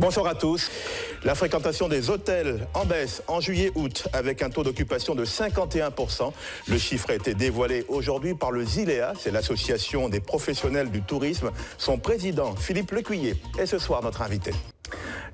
Bonsoir à tous. La fréquentation des hôtels en baisse en juillet-août avec un taux d'occupation de 51%. Le chiffre a été dévoilé aujourd'hui par le ZILEA, c'est l'association des professionnels du tourisme. Son président, Philippe Lecuyer, est ce soir notre invité.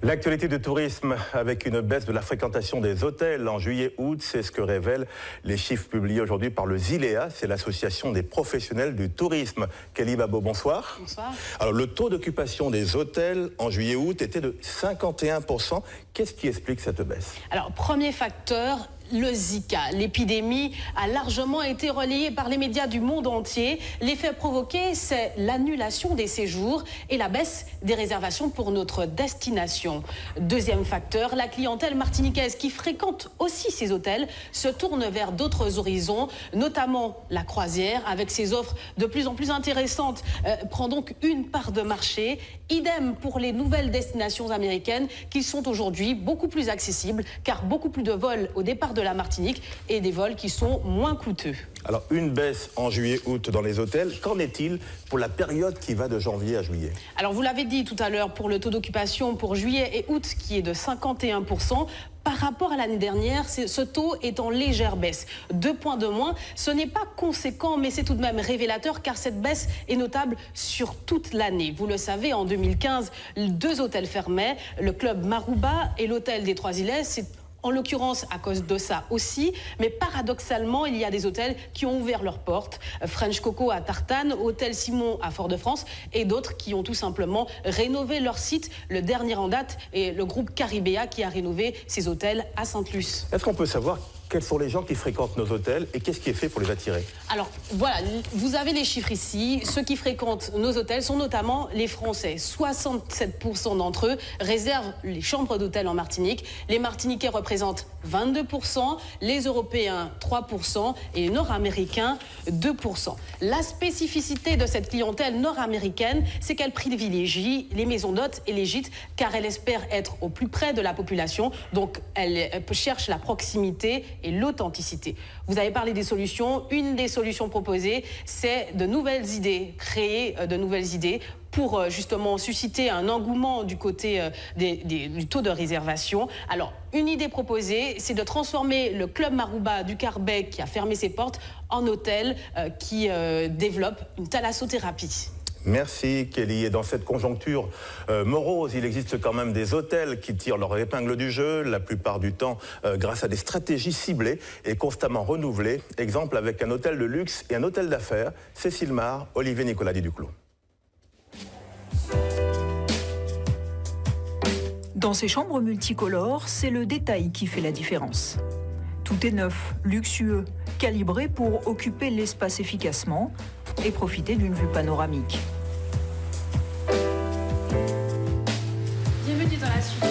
L'actualité du tourisme avec une baisse de la fréquentation des hôtels en juillet-août, c'est ce que révèlent les chiffres publiés aujourd'hui par le ZILEA, c'est l'association des professionnels du tourisme. Kelly Babo, bonsoir. Bonsoir. Alors le taux d'occupation des hôtels en juillet-août était de 51%. Qu'est-ce qui explique cette baisse? Alors premier facteur, le Zika. L'épidémie a largement été relayée par les médias du monde entier. L'effet provoqué, c'est l'annulation des séjours et la baisse des réservations pour notre destination. Deuxième facteur, la clientèle martiniquaise qui fréquente aussi ces hôtels se tourne vers d'autres horizons, notamment la croisière avec ses offres de plus en plus intéressantes prend donc une part de marché. Idem pour les nouvelles destinations américaines qui sont aujourd'hui beaucoup plus accessibles car beaucoup plus de vols au départ de la Martinique et des vols qui sont moins coûteux. Alors une baisse en juillet-août dans les hôtels, qu'en est-il pour la période qui va de janvier à juillet? Alors vous l'avez dit tout à l'heure, pour le taux d'occupation pour juillet et août qui est de 51%, par rapport à l'année dernière, ce taux est en légère baisse. 2 points de moins, ce n'est pas conséquent, mais c'est tout de même révélateur car cette baisse est notable sur toute l'année. Vous le savez, en 2015, 2 hôtels fermaient, le club Marouba et l'hôtel des Trois-Îlets. C'est en l'occurrence à cause de ça aussi, mais paradoxalement, il y a des hôtels qui ont ouvert leurs portes. French Coco à Tartane, Hôtel Simon à Fort-de-France et d'autres qui ont tout simplement rénové leur site. Le dernier en date est le groupe Caribéa qui a rénové ses hôtels à Sainte-Luce. Est-ce qu'on peut savoir quels sont les gens qui fréquentent nos hôtels et qu'est-ce qui est fait pour les attirer? Alors voilà, vous avez les chiffres ici. Ceux qui fréquentent nos hôtels sont notamment les Français. 67% d'entre eux réservent les chambres d'hôtel en Martinique. Les Martiniquais représentent 22%, les Européens 3% et les Nord-Américains 2%. La spécificité de cette clientèle nord-américaine, c'est qu'elle privilégie les maisons d'hôtes et les gîtes car elle espère être au plus près de la population. Donc elle cherche la proximité et l'authenticité. Vous avez parlé des solutions. Une des solutions proposées, c'est de nouvelles idées, créer de nouvelles idées pour justement susciter un engouement du côté du taux de réservation. Alors, une idée proposée, c'est de transformer le club Marouba du Carbet, qui a fermé ses portes, en hôtel qui développe une thalassothérapie. Merci Kelly. Et dans cette conjoncture morose, il existe quand même des hôtels qui tirent leur épingle du jeu, la plupart du temps grâce à des stratégies ciblées et constamment renouvelées. Exemple avec un hôtel de luxe et un hôtel d'affaires. Cécile Mar, Olivier Nicoladi Duclos. Dans ces chambres multicolores, c'est le détail qui fait la différence. Tout est neuf, luxueux, calibré pour occuper l'espace efficacement et profiter d'une vue panoramique. Bienvenue dans la suite.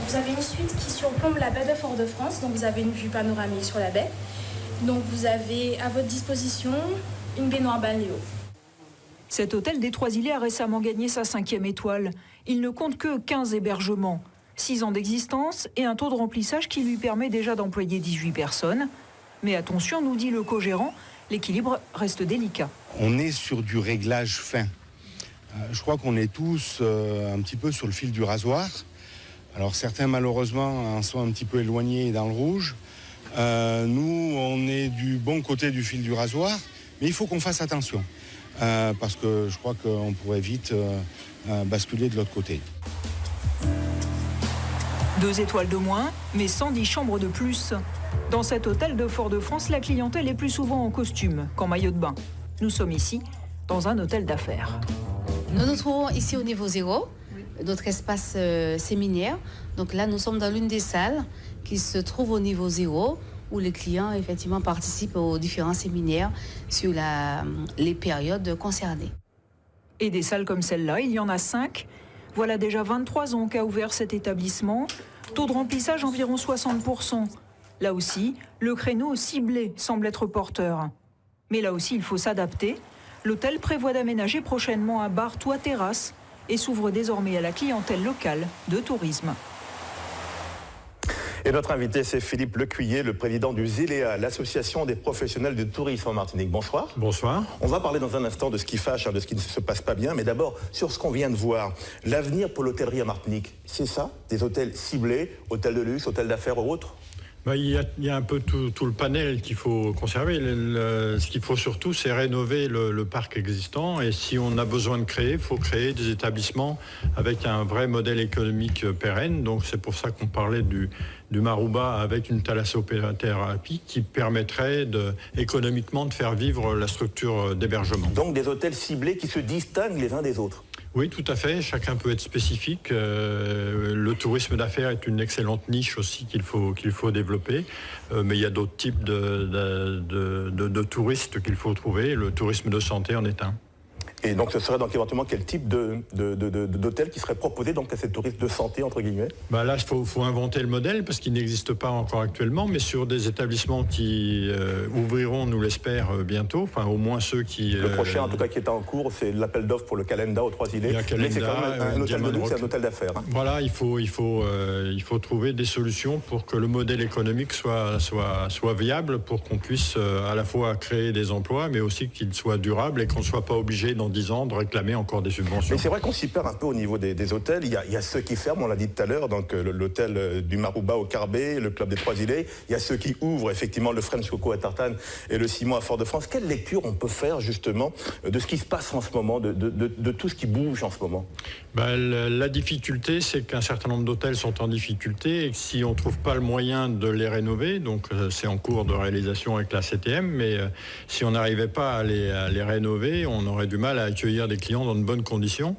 Vous avez une suite qui surplombe la baie de Fort-de-France, donc vous avez une vue panoramique sur la baie. Donc vous avez à votre disposition une baignoire balnéo. Cet hôtel des Trois-Îlets a récemment gagné sa 5e étoile. Il ne compte que 15 hébergements, 6 ans d'existence et un taux de remplissage qui lui permet déjà d'employer 18 personnes. Mais attention, nous dit le co-gérant, l'équilibre reste délicat. On est sur du réglage fin. Je crois qu'on est tous un petit peu sur le fil du rasoir. Alors certains malheureusement en sont un petit peu éloignés dans le rouge. Nous, on est du bon côté du fil du rasoir, mais il faut qu'on fasse attention. Parce que je crois qu'on pourrait vite basculer de l'autre côté. 2 étoiles de moins, mais 110 chambres de plus. Dans cet hôtel de Fort-de-France, la clientèle est plus souvent en costume qu'en maillot de bain. Nous sommes ici, dans un hôtel d'affaires. Nous nous trouvons ici au niveau 0, notre espace séminaire. Donc là, nous sommes dans l'une des salles qui se trouve au niveau 0, où les clients effectivement participent aux différents séminaires sur les périodes concernées. Et des salles comme celle-là, il y en a 5. Voilà déjà 23 ans qu'a ouvert cet établissement. Taux de remplissage environ 60%. Là aussi, le créneau ciblé semble être porteur. Mais là aussi, il faut s'adapter. L'hôtel prévoit d'aménager prochainement un bar toit terrasse et s'ouvre désormais à la clientèle locale de tourisme. Et notre invité, c'est Philippe Lecuyer, le président du ZILEA, l'association des professionnels du tourisme en Martinique. Bonsoir. Bonsoir. On va parler dans un instant de ce qui fâche, de ce qui ne se passe pas bien, mais d'abord sur ce qu'on vient de voir. L'avenir pour l'hôtellerie en Martinique, c'est ça? Des hôtels ciblés, hôtels de luxe, hôtels d'affaires ou autres? Il y a un peu tout le panel qu'il faut conserver. Ce qu'il faut surtout, c'est rénover le parc existant. Et si on a besoin de créer, il faut créer des établissements avec un vrai modèle économique pérenne. Donc c'est pour ça qu'on parlait du Marouba avec une thalassothérapie qui permettrait économiquement de faire vivre la structure d'hébergement. Donc des hôtels ciblés qui se distinguent les uns des autres? Oui, tout à fait. Chacun peut être spécifique. Le tourisme d'affaires est une excellente niche aussi qu'il faut développer. Mais il y a d'autres types de touristes qu'il faut trouver. Le tourisme de santé en est un. Et donc ce serait donc éventuellement quel type d'hôtel qui serait proposé donc à ces touristes de santé, entre guillemets? Là, il faut inventer le modèle parce qu'il n'existe pas encore actuellement, mais sur des établissements qui ouvriront, nous l'espère, bientôt, enfin au moins ceux qui... Le prochain, en tout cas, qui est en cours, c'est l'appel d'offres pour le Calenda aux Trois-Îlets. Mais c'est quand même un hôtel de luxe, un hôtel d'affaires. Hein. Voilà, il faut trouver des solutions pour que le modèle économique soit viable, pour qu'on puisse à la fois créer des emplois, mais aussi qu'il soit durable et qu'on ne soit pas obligé dans 10 ans de réclamer encore des subventions. Mais c'est vrai qu'on s'y perd un peu au niveau des hôtels. Il y a ceux qui ferment, on l'a dit tout à l'heure, donc l'hôtel du Marouba au Carbet, le club des Trois-Îlets. Il y a ceux qui ouvrent effectivement le French Coco à Tartane et le Simon à Fort-de-France. Quelle lecture on peut faire justement de ce qui se passe en ce moment, de tout ce qui bouge en ce moment? La difficulté, c'est qu'un certain nombre d'hôtels sont en difficulté et que si on ne trouve pas le moyen de les rénover, donc c'est en cours de réalisation avec la CTM, mais si on n'arrivait pas à les rénover, on aurait du mal à accueillir des clients dans de bonnes conditions.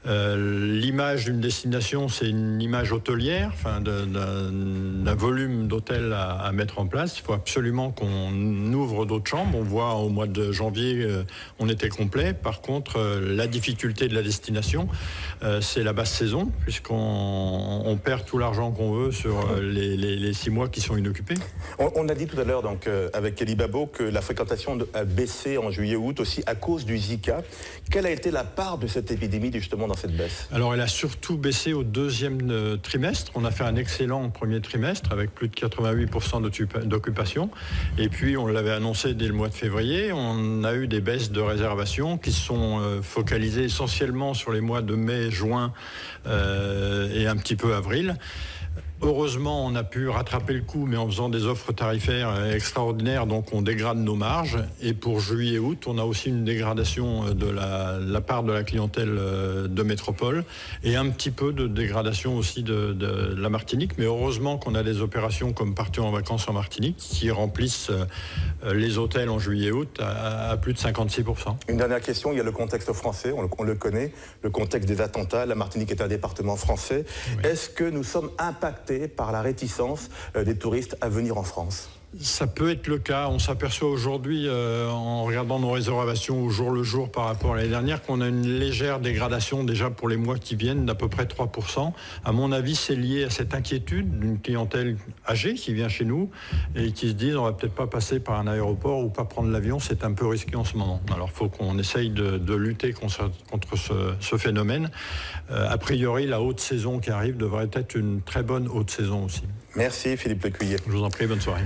L'image d'une destination, c'est une image hôtelière, d'un volume d'hôtels à mettre en place. Il faut absolument qu'on ouvre d'autres chambres. On voit au mois de janvier, on était complet. Par contre, la difficulté de la destination, c'est la basse saison, puisqu'on perd tout l'argent qu'on veut sur les 6 mois qui sont inoccupés. On a dit tout à l'heure donc avec Kelly Babo que la fréquentation a baissé en juillet-août aussi à cause du Zika. Quelle a été la part de cette épidémie justement dans cette baisse? Alors elle a surtout baissé au deuxième trimestre. On a fait un excellent premier trimestre avec plus de 88% d'occupation. Et puis on l'avait annoncé dès le mois de février. On a eu des baisses de réservations qui sont focalisées essentiellement sur les mois de mai, juin et un petit peu avril. Heureusement, on a pu rattraper le coup, mais en faisant des offres tarifaires extraordinaires, donc on dégrade nos marges. Et pour juillet et août, on a aussi une dégradation de la part de la clientèle de métropole et un petit peu de dégradation aussi de la Martinique. Mais heureusement qu'on a des opérations comme Partir en vacances en Martinique qui remplissent les hôtels en juillet et août à plus de 56%. Une dernière question, il y a le contexte français, on le connaît, le contexte des attentats. La Martinique est un département français. Oui. Est-ce que nous sommes impactés par la réticence des touristes à venir en France? Ça peut être le cas. On s'aperçoit aujourd'hui, en regardant nos réservations au jour le jour par rapport à l'année dernière, qu'on a une légère dégradation déjà pour les mois qui viennent d'à peu près 3%. À mon avis, c'est lié à cette inquiétude d'une clientèle âgée qui vient chez nous et qui se dit on va peut-être pas passer par un aéroport ou pas prendre l'avion, c'est un peu risqué en ce moment. Alors il faut qu'on essaye de lutter contre ce phénomène. A priori, la haute saison qui arrive devrait être une très bonne haute saison aussi. Merci Philippe Lecuyer. Je vous en prie, bonne soirée.